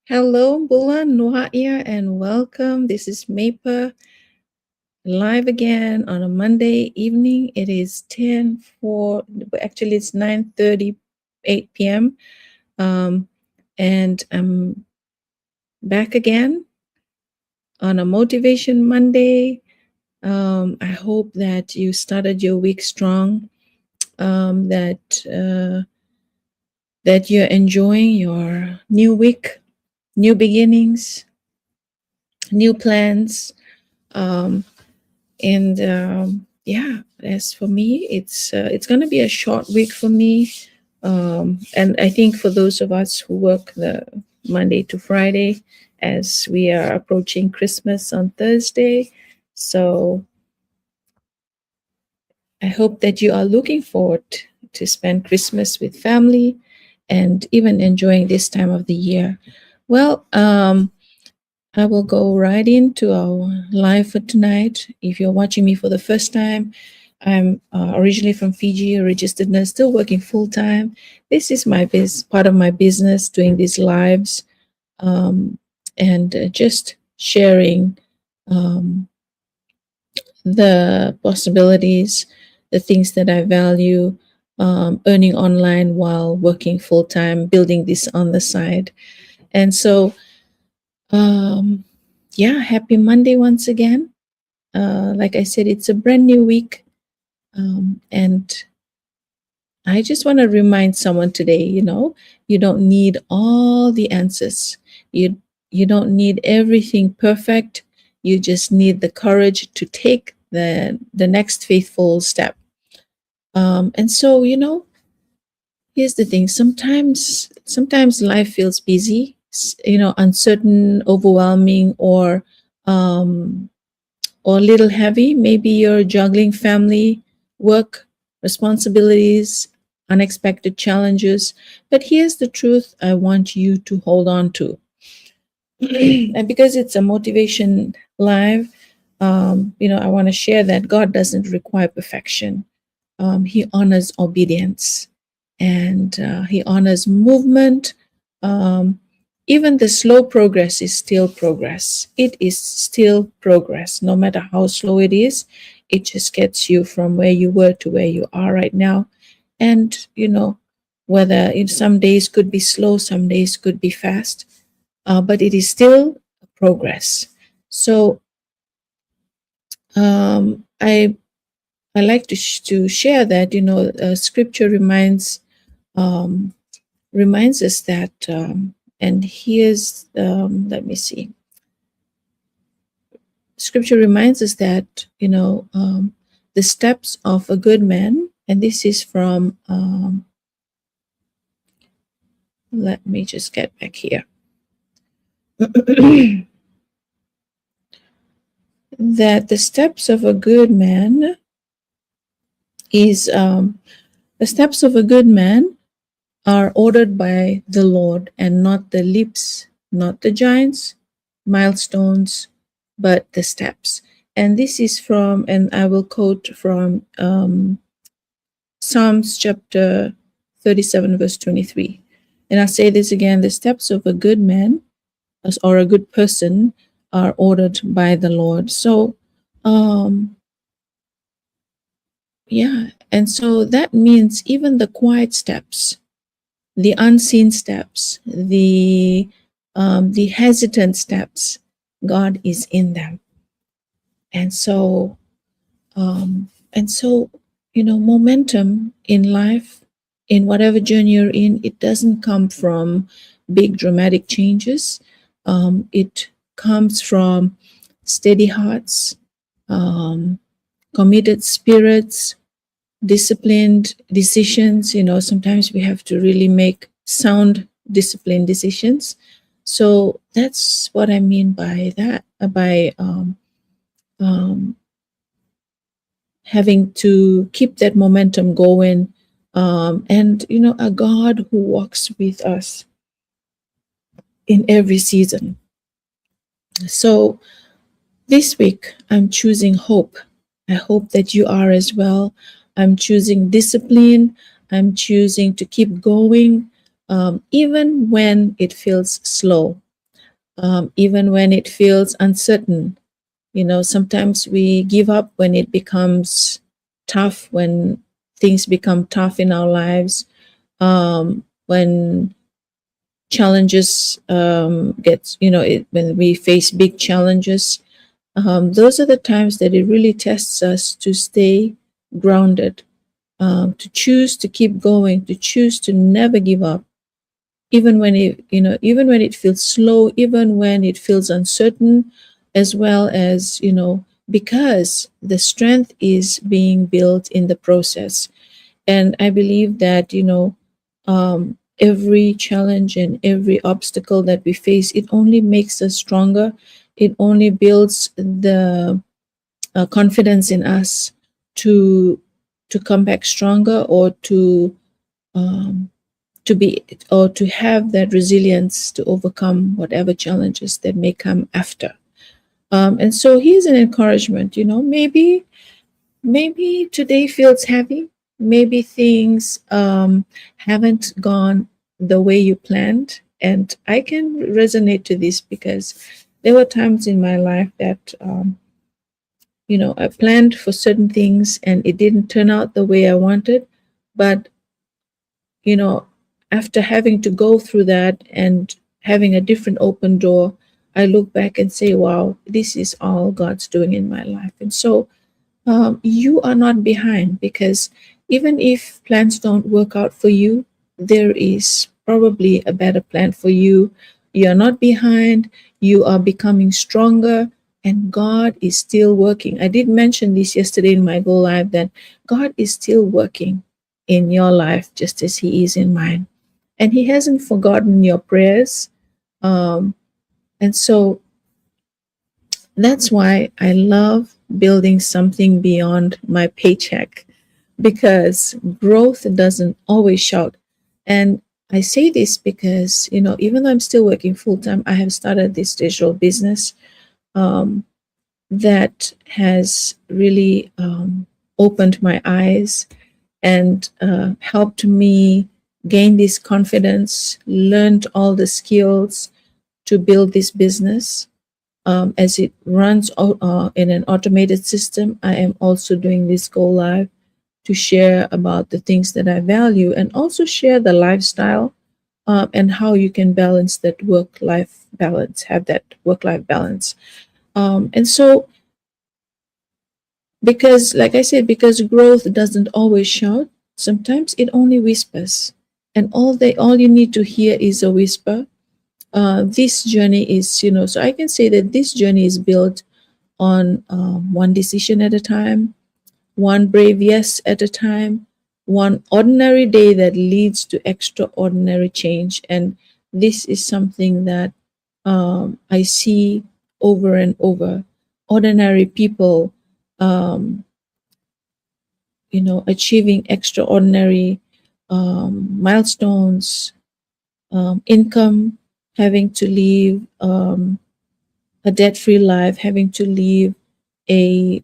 Hello, Bula Nuha'ia, and welcome. This is Mapa live again on a Monday evening. It is 9:38 p.m. And I'm back again on a Motivation Monday. I hope that you started your week strong, that you're enjoying your new week, new beginnings, new plans. Um, And yeah, as for me, it's going to be a short week for me. And I think for those of us who work the Monday to Friday, as we are approaching Christmas on Thursday. So I hope that you are looking forward to spend Christmas with family and even enjoying this time of the year. Well, I will go right into our live for tonight. If you're watching me for the first time, I'm originally from Fiji, a registered nurse, still working full time. This is my part of my business, doing these lives, um, and just sharing um, the possibilities, the things that I value, earning online while working full time, building this on the side. And so, um, yeah, happy Monday once again. Like I said, it's a brand new week. And I just want to remind someone today, you don't need all the answers. You don't need everything perfect. You just need the courage to take the next faithful step. And so, here's the thing. Sometimes life feels busy, uncertain, overwhelming, um, or a little heavy. Maybe you're juggling family, work, responsibilities, unexpected challenges. But here's the truth I want you to hold on to. And because it's a motivation live, I want to share that God doesn't require perfection. He honors obedience and He honors movement. Um, Even the slow progress is still progress. It is still progress, no matter how slow it is. It just gets you from where you were to where you are right now. And, whether in some days could be slow, some days could be fast, but it is still progress. So I like to share that scripture um, reminds us that, and here's let me see. Scripture reminds us that the steps of a good man, and this is from. Let me just get back here. That the steps of a good man is the steps of a good man are ordered by the Lord and not the leaps, not the giants, milestones, but the steps. And this is from, and I will quote from Psalms chapter 37, verse 23. And I'll say this again: the steps of a good man or a good person are ordered by the Lord. So, yeah. And so that means even the quiet steps, the unseen steps, the hesitant steps, God is in them. And so, momentum in life, in whatever journey you're in, it doesn't come from big dramatic changes. It comes from steady hearts, committed spirits, disciplined decisions. Sometimes we have to really make sound disciplined decisions. So that's what I mean by that, by having to keep that momentum going, and a God who walks with us in every season. So this week I'm choosing hope. I hope that you are as well. I'm choosing discipline. I'm choosing to keep going, even when it feels slow. even when it feels uncertain. Sometimes we give up when it becomes tough, when things become tough in our lives, when challenges when we face big challenges. Those are the times that it really tests us to stay grounded, to choose to keep going, to choose to never give up, even when it feels slow, even when it feels uncertain, as well as, because the strength is being built in the process. And I believe that, every challenge and every obstacle that we face, it only makes us stronger. It only builds the confidence in us to come back stronger, or um, to be or to have that resilience to overcome whatever challenges that may come after. And so here's an encouragement. Maybe today feels heavy. Maybe things haven't gone the way you planned. And I can resonate to this, because there were times in my life that, I planned for certain things and it didn't turn out the way I wanted. But, you know, after having to go through that and having a different open door, I look back and say, wow, this is all God's doing in my life. And so, you are not behind, because even if plans don't work out for you, there is probably a better plan for you. You are not behind, you are becoming stronger, and God is still working. I did mention this yesterday in my Go Live, that God is still working in your life just as He is in mine. And He hasn't forgotten your prayers. And so that's why I love building something beyond my paycheck, because growth doesn't always shout. And I say this because, even though I'm still working full time, I have started this digital business um, that has really opened my eyes and helped me gain this confidence, learned all the skills to build this business. As it runs in an automated system, I am also doing this Go Live to share about the things that I value, and also share the lifestyle, and how you can balance that work-life balance, have that work-life balance. And so, because, like I said, because growth doesn't always shout, sometimes it only whispers, and all you need to hear is a whisper. This journey is, so I can say that this journey is built on one decision at a time, one brave yes at a time, one ordinary day that leads to extraordinary change. And this is something that I see over and over. Ordinary people, um, achieving extraordinary milestones, income, having to leave a debt-free life, having to leave a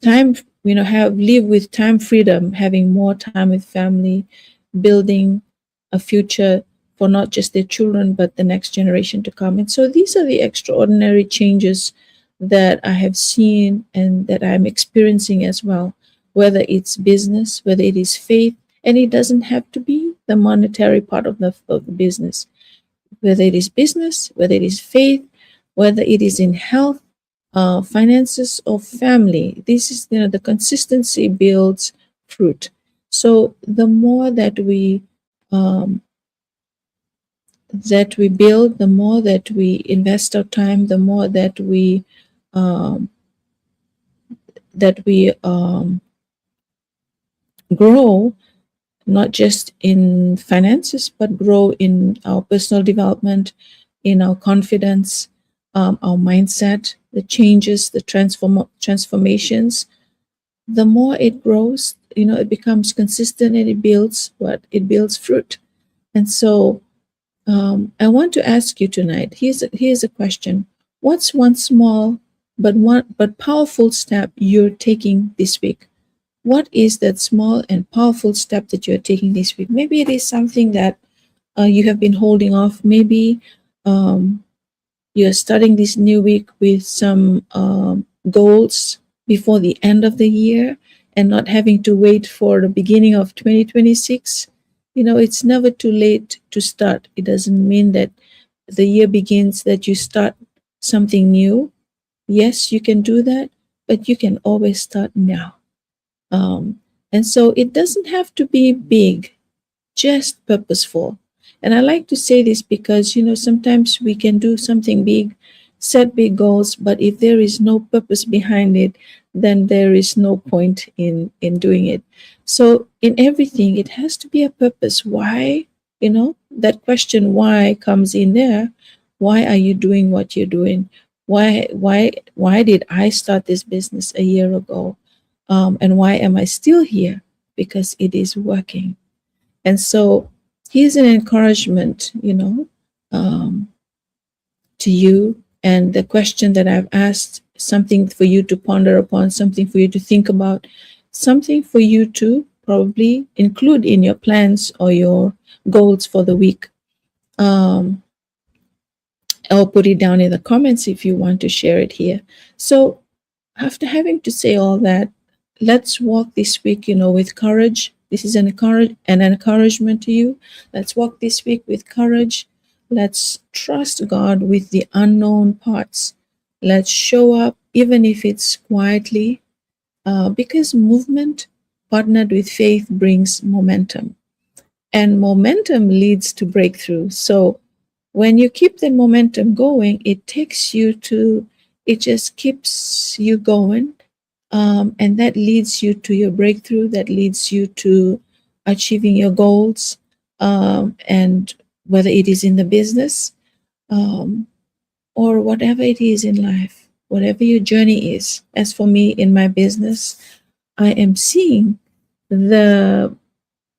time, have live with time freedom, having more time with family, building a future for not just their children but the next generation to come. And so these are the extraordinary changes that I have seen and that I'm experiencing as well, whether it's business, whether it is faith. And it doesn't have to be the monetary part of the business, whether it is business, whether it is faith, whether it is in health, finances, or family. This is, the consistency builds fruit. So the more um, that we build, the more that we invest our time, the more um, that we grow, not just in finances, but grow in our personal development, in our confidence, our mindset, the changes, the transformations. The more it grows, it becomes consistent, and it builds fruit. And so, I want to ask you tonight. Here's a question: what's one small but powerful step you're taking this week? What is that small and powerful step that you're taking this week? Maybe it is something that you have been holding off. Maybe um, you're starting this new week with some goals before the end of the year and not having to wait for the beginning of 2026. It's never too late to start. It doesn't mean that the year begins that you start something new. Yes, you can do that, but you can always start now. And so it doesn't have to be big, just purposeful. And I like to say this because, sometimes we can do something big, set big goals, but if there is no purpose behind it, then there is no point in doing it. So in everything, it has to be a purpose. Why? That question why comes in there. Why are you doing what you're doing? Why did I start this business a year ago? And why am I still here? Because it is working. And so here's an encouragement, um, to you. And the question that I've asked, something for you to ponder upon, something for you to think about, something for you to probably include in your plans or your goals for the week. I'll put it down in the comments if you want to share it here. So after having to say all that, let's walk this week, with courage. This is an encouragement to you. Let's walk this week with courage. Let's trust God with the unknown parts. Let's show up, even if it's quietly, because movement partnered with faith brings momentum, and momentum leads to breakthrough. So when you keep the momentum going, it just keeps you going, and that leads you to your breakthrough, that leads you to achieving your goals, and whether it is in the business, um, or whatever it is in life, whatever your journey is. As for me in my business, I am seeing the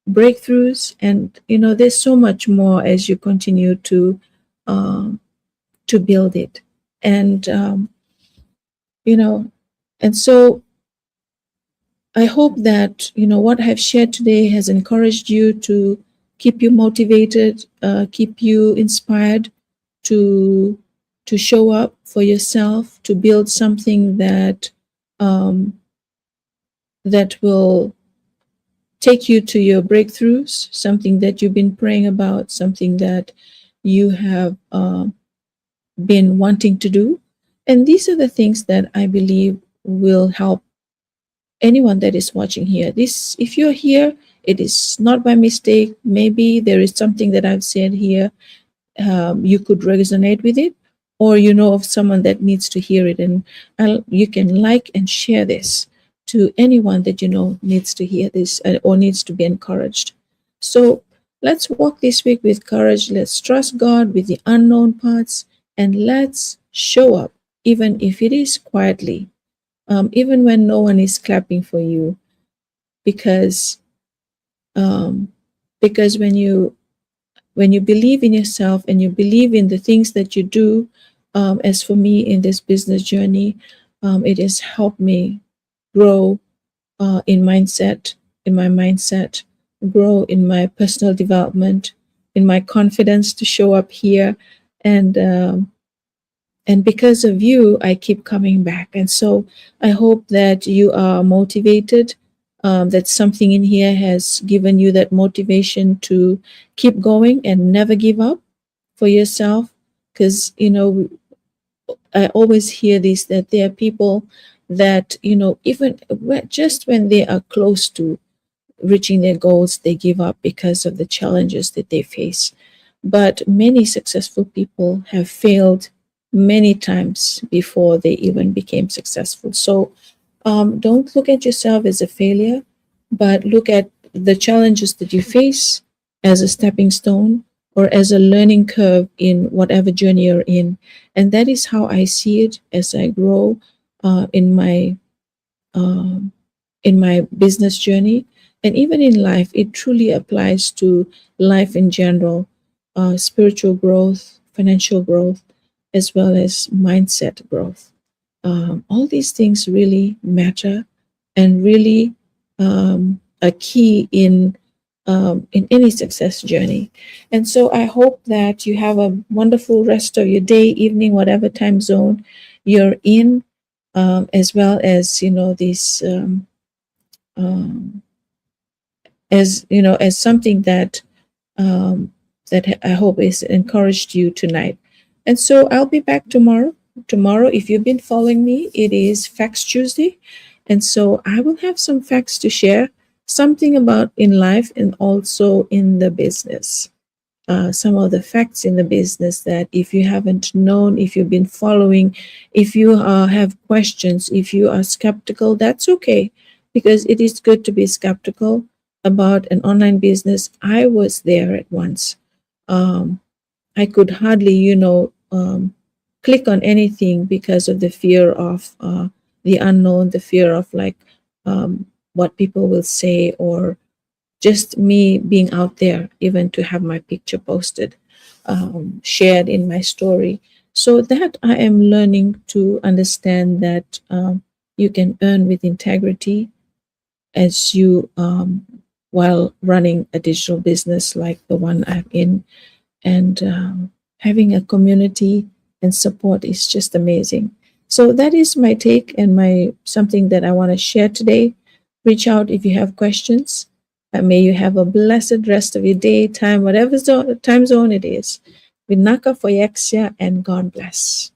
breakthroughs, and there's so much more as you continue um, to build it, and you know and so I hope that what I've shared today has encouraged you, to keep you motivated, keep you inspired to show up for yourself, to build something um, that will take you to your breakthroughs, something that you've been praying about, something that you have been wanting to do. And these are the things that I believe will help anyone that is watching here. If you're here, it is not by mistake. Maybe there is something that I've said here, you could resonate with it, or you know of someone that needs to hear it, and you can like and share this to anyone that needs to hear this, or needs to be encouraged. So let's walk this week with courage. Let's trust God with the unknown parts, and let's show up, even if it is quietly, even when no one is clapping for you, because um, when you believe in yourself and you believe in the things that you do, as for me in this business journey, it has helped me grow in my mindset, grow in my personal development, in my confidence to show up here, and because of you, I keep coming back. And so I hope that you are motivated, that something in here has given you that motivation to keep going and never give up for yourself. Because, I always hear this, that there are people that, even just when they are close to reaching their goals, they give up because of the challenges that they face. But many successful people have failed many times before they even became successful. So don't look at yourself as a failure, but look at the challenges that you face as a stepping stone, or as a learning curve in whatever journey you're in. And that is how I see it as I grow in my um, business journey, and even in life. It truly applies to life in general, spiritual growth, financial growth, as well as mindset growth. All these things really matter, and really are key in in any success journey. And so I hope that you have a wonderful rest of your day, evening, whatever time zone you're in, as well as, this, um, as something um, that I hope is encouraged you tonight. And so I'll be back tomorrow. Tomorrow, if you've been following me, it is Facts Tuesday. And so I will have some facts to share, something about in life and also in the business. Some of the facts in the business that if you haven't known, if you've been following, if you have questions, if you are skeptical, that's okay, because it is good to be skeptical about an online business. I was there at once. Um, I could hardly, click on anything because of the fear of the unknown, the fear of like what people will say, or just me being out there, even to have my picture posted, shared in my story. So that I am learning to understand that you can earn with integrity as you while running a digital business like the one I'm in, and having a community and support is just amazing. So that is my take and my something that I want to share today. Reach out if you have questions. May you have a blessed rest of your day, time, whatever time zone it is. Vinaka Foyexia, and God bless.